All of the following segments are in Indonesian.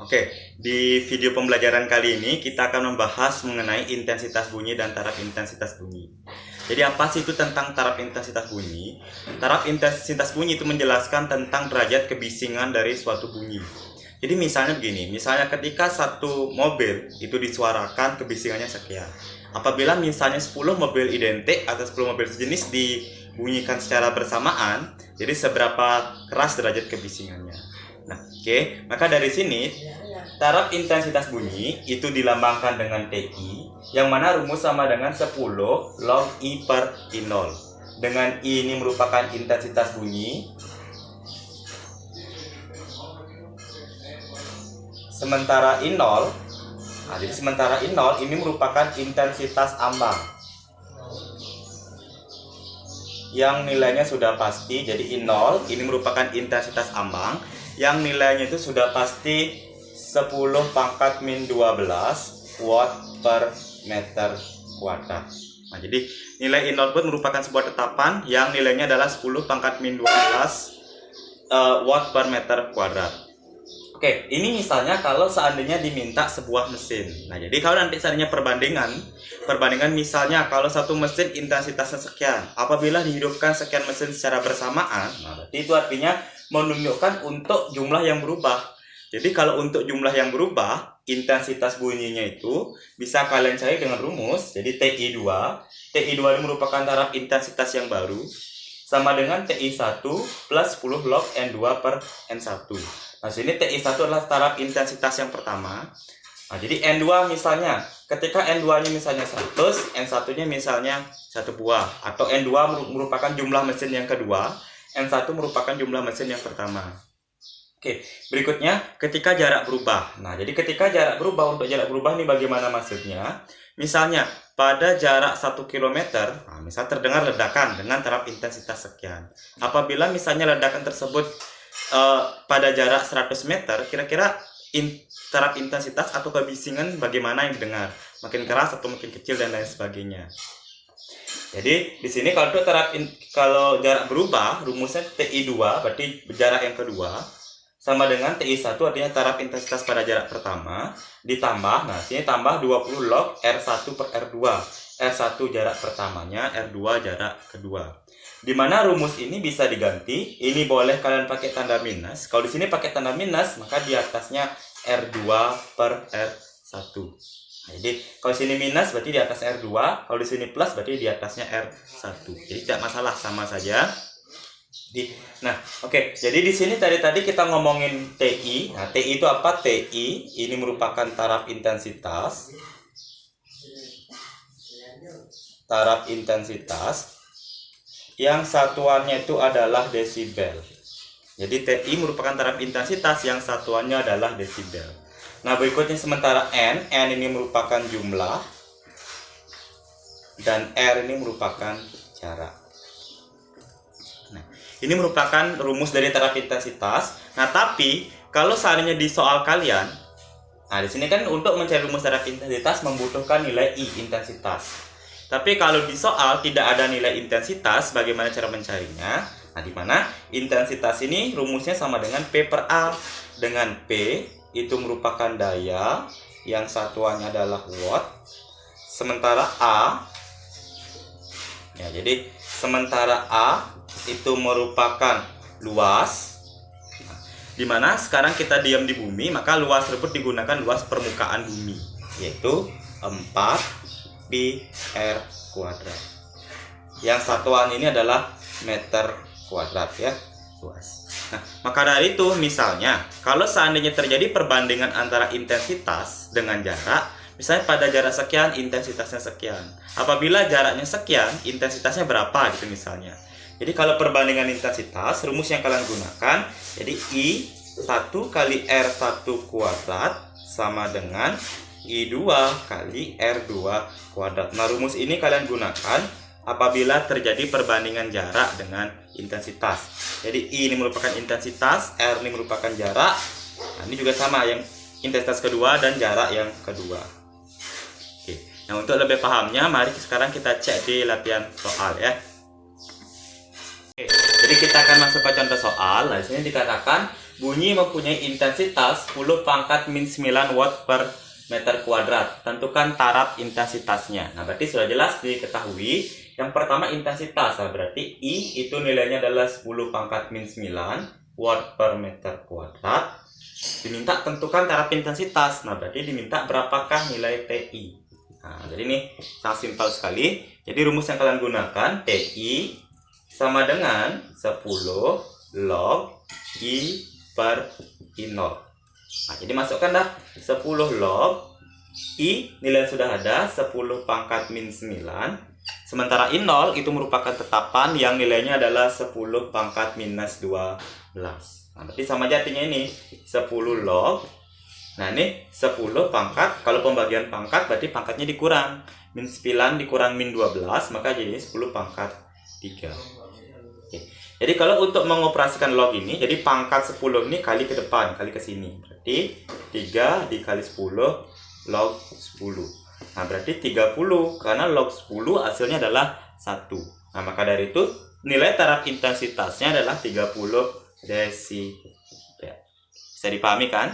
Oke, di video pembelajaran kali ini kita akan membahas mengenai intensitas bunyi dan taraf intensitas bunyi. Jadi apa sih itu tentang taraf intensitas bunyi? Taraf intensitas bunyi itu menjelaskan tentang derajat kebisingan dari suatu bunyi. Jadi misalnya begini, misalnya ketika satu mobil itu disuarakan kebisingannya sekian. Apabila misalnya 10 mobil identik atau 10 mobil sejenis dibunyikan secara bersamaan, jadi seberapa keras derajat kebisingannya. Nah, oke, maka dari sini taraf intensitas bunyi itu dilambangkan dengan TI, yang mana rumus sama dengan 10 log I per I0. Dengan I ini merupakan intensitas bunyi, sementara I0, jadi sementara I0 ini merupakan intensitas ambang yang nilainya sudah pasti. Jadi I0 ini merupakan intensitas ambang yang nilainya itu sudah pasti 10 pangkat min 12 watt per meter kuadrat. Nah, jadi nilai I0 pun merupakan sebuah tetapan yang nilainya adalah 10 pangkat min 12 watt per meter kuadrat. Oke, ini misalnya kalau seandainya diminta sebuah mesin. Nah, jadi kalau nanti seandainya perbandingan misalnya kalau satu mesin intensitasnya sekian, apabila dihidupkan sekian mesin secara bersamaan, nah berarti itu artinya menunjukkan untuk jumlah yang berubah. Jadi kalau untuk jumlah yang berubah, intensitas bunyinya itu bisa kalian cari dengan rumus. Jadi TI2 ini merupakan taraf intensitas yang baru, sama dengan TI1 plus 10 log N2 per N1. Nah, sini TI1 adalah taraf intensitas yang pertama. Nah, jadi N2 misalnya, ketika N2-nya misalnya 100, N1-nya misalnya 1 buah. Atau N2 merupakan jumlah mesin yang kedua, N1 merupakan jumlah mesin yang pertama. Oke, berikutnya ketika jarak berubah. Nah, jadi ketika jarak berubah, untuk jarak berubah ini bagaimana maksudnya? Misalnya, pada jarak 1 km, nah, misal terdengar ledakan dengan taraf intensitas sekian. Apabila misalnya ledakan tersebut pada jarak 100 meter, kira-kira taraf intensitas atau kebisingan bagaimana yang didengar? Makin keras atau makin kecil dan lain sebagainya. Jadi di sini kalau jarak berubah, rumusnya TI2 berarti jarak yang kedua sama dengan TI1 artinya taraf intensitas pada jarak pertama ditambah, nah sini tambah 20 log R1 per R2. R1 jarak pertamanya, R2 jarak kedua. Dimana rumus ini bisa diganti, ini boleh kalian pakai tanda minus. Kalau di sini pakai tanda minus, maka di atasnya R2 per R1. Nah, jadi kalau di sini minus berarti di atas R2, kalau di sini plus berarti di atasnya R1. Jadi tidak masalah, sama saja. Nah, oke. Jadi di sini tadi kita ngomongin TI. Nah, TI itu apa? TI ini merupakan taraf intensitas. Taraf intensitas yang satuannya itu adalah desibel. Jadi TI merupakan taraf intensitas yang satuannya adalah desibel. Nah, berikutnya sementara N ini merupakan jumlah dan R ini merupakan jarak. Nah, ini merupakan rumus dari taraf intensitas. Nah, tapi kalau seandainya di soal kalian, nah di sini kan untuk mencari rumus taraf intensitas membutuhkan nilai I intensitas. Tapi kalau di soal tidak ada nilai intensitas, bagaimana cara mencarinya? Nah, di mana intensitas ini rumusnya sama dengan P per A. Dengan P itu merupakan daya yang satuannya adalah watt. Sementara A, ya jadi sementara A itu merupakan luas. Nah, di mana sekarang kita diam di bumi, maka luas tersebut digunakan luas permukaan bumi, yaitu 4 pi R kuadrat. Yang satuan ini adalah meter kuadrat ya, luas. Nah, maka dari itu misalnya kalau seandainya terjadi perbandingan antara intensitas dengan jarak, misalnya pada jarak sekian intensitasnya sekian. Apabila jaraknya sekian, intensitasnya berapa gitu misalnya. Jadi kalau perbandingan intensitas, rumus yang kalian gunakan, jadi I1 kali R1 kuadrat sama dengan I2 kali R2 kuadrat. Nah, rumus ini kalian gunakan apabila terjadi perbandingan jarak dengan intensitas. Jadi I ini merupakan intensitas, R ini merupakan jarak. Nah, ini juga sama, yang intensitas kedua dan jarak yang kedua. Oke. Nah, untuk lebih pahamnya, mari sekarang kita cek di latihan soal ya. Oke. Jadi kita akan masuk ke contoh soal. Nah, di sini dikatakan bunyi mempunyai intensitas 10 pangkat min 9 watt per meter kuadrat. Tentukan taraf intensitasnya. Nah, berarti sudah jelas diketahui. Yang pertama intensitas, nah, berarti I itu nilainya adalah 10 pangkat min 9 watt per meter kuadrat. Diminta tentukan taraf intensitas. Nah, berarti diminta berapakah nilai TI. Nah, jadi ini sangat simpel sekali. Jadi rumus yang kalian gunakan, TI sama dengan 10 log I per I0. Nah, jadi masukkan dah 10 log I, nilai yang sudah ada 10 pangkat min 9. Sementara I0 itu merupakan tetapan yang nilainya adalah 10 pangkat minus 12. Nah, berarti sama jadinya ini 10 log. Nah, ini 10 pangkat. Kalau pembagian pangkat berarti pangkatnya dikurang. Min 9 dikurang min 12, maka jadi 10 pangkat 3. Oke. Jadi kalau untuk mengoperasikan log ini, jadi pangkat 10 ini kali ke depan, kali ke sini. Berarti 3 dikali 10 log 10. Nah, berarti 30, karena log 10 hasilnya adalah 1. Nah, maka dari itu nilai taraf intensitasnya adalah 30 desibel. Bisa dipahami kan?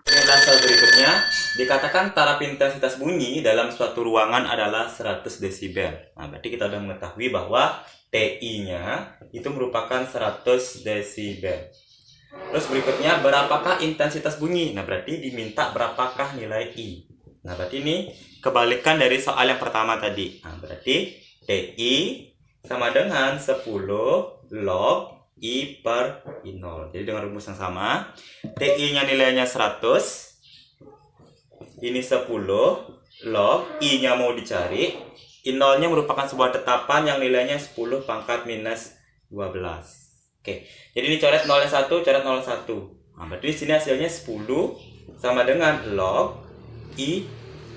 Penjelasan berikutnya, dikatakan taraf intensitas bunyi dalam suatu ruangan adalah 100 desibel. Nah, berarti kita sudah mengetahui bahwa TI-nya itu merupakan 100 desibel. Terus berikutnya, berapakah intensitas bunyi? Nah, berarti diminta berapakah nilai I. Nah, berarti ini kebalikan dari soal yang pertama tadi. Nah, berarti TI sama dengan 10 log I per I0. Jadi dengan rumus yang sama, TI-nya nilainya 100. Ini 10 log I-nya mau dicari. I0-nya merupakan sebuah tetapan yang nilainya 10 pangkat minus 12. Oke. Jadi ini coret 01, coret 01. Nah, berarti di sini hasilnya 10 sama dengan log I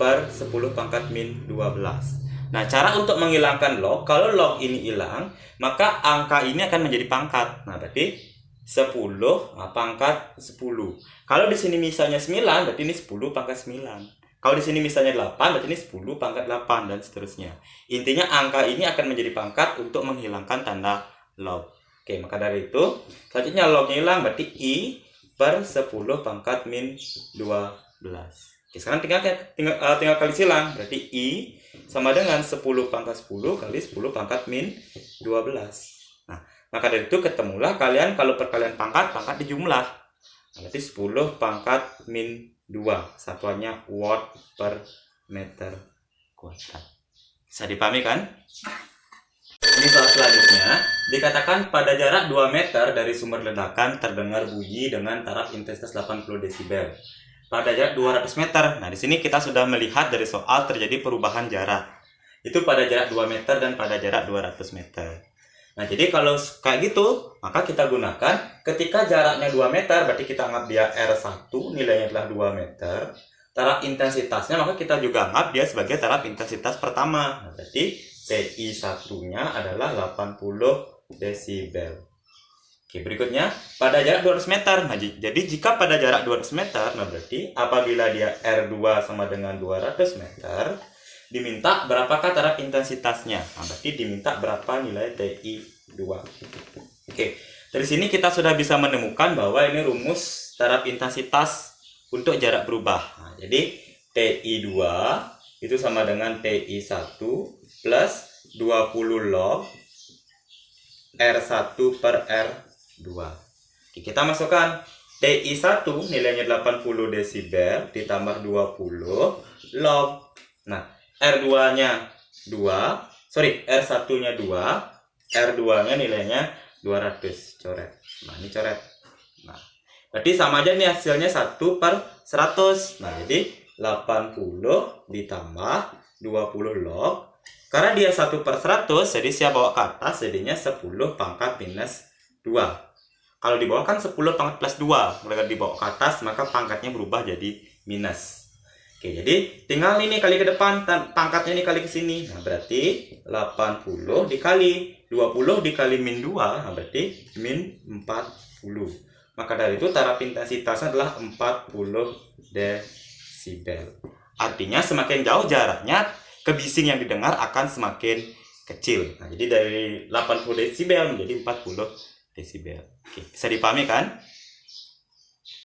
per 10 pangkat min 12. Nah, cara untuk menghilangkan log, kalau log ini hilang, maka angka ini akan menjadi pangkat. Nah, berarti 10 pangkat 10. Kalau di sini misalnya 9, berarti ini 10 pangkat 9. Kalau di sini misalnya 8, berarti ini 10 pangkat 8, dan seterusnya. Intinya angka ini akan menjadi pangkat untuk menghilangkan tanda log. Oke, maka dari itu, selanjutnya lognya hilang, berarti I per 10 pangkat min 12. Oke, sekarang tinggal kali silang. Berarti I sama dengan 10 pangkat 10 kali 10 pangkat min 12. Nah, maka dari itu ketemulah kalian kalau perkalian pangkat dijumlah. Berarti 10 pangkat min 2. Satuannya watt per meter kuadrat. Bisa dipahami kan? Ini soal selanjutnya. Dikatakan pada jarak 2 meter dari sumber ledakan terdengar bunyi dengan taraf intensitas 80 desibel. Pada jarak 200 meter. Nah, di sini kita sudah melihat dari soal terjadi perubahan jarak. Itu pada jarak 2 meter dan pada jarak 200 meter. Nah, jadi kalau kayak gitu, maka kita gunakan ketika jaraknya 2 meter, berarti kita anggap dia R1, nilainya adalah 2 meter. Taraf intensitasnya, maka kita juga anggap dia sebagai taraf intensitas pertama. Nah, berarti TI1-nya adalah 80 desibel. Oke, berikutnya pada jarak 200 meter. Nah, jadi jika pada jarak 200 meter, nah berarti apabila dia R2 sama dengan 200 meter, diminta berapakah taraf intensitasnya? Nah, berarti diminta berapa nilai TI2. Oke, dari sini kita sudah bisa menemukan bahwa ini rumus taraf intensitas untuk jarak berubah. Nah, jadi TI2 itu sama dengan TI1 plus 20 log R1 per R2. Oke, kita masukkan TI1 nilainya 80 desibel ditambah 20 log. Nah, R2-nya 2, R1-nya 2, R2-nya nilainya 200. Coret. Nah, ini coret. Nah, berarti sama aja nih hasilnya 1 per 100. Nah, jadi 80 ditambah 20 log. Karena dia 1 per 100, jadi saya bawa ke atas, jadinya 10 pangkat minus 2. Kalau di bawah kan 10 pangkat plus 2. Kalau dibawa ke atas, maka pangkatnya berubah jadi minus. Oke, jadi tinggal ini kali ke depan, pangkatnya ini kali ke sini. Nah, berarti 80 dikali 20 dikali min 2, nah berarti min 40. Maka dari itu taraf intensitasnya adalah 40 desibel. Artinya semakin jauh jaraknya, kebising yang didengar akan semakin kecil. Nah, jadi dari 80 desibel menjadi 40 desibel. Oke, bisa dipahami kan?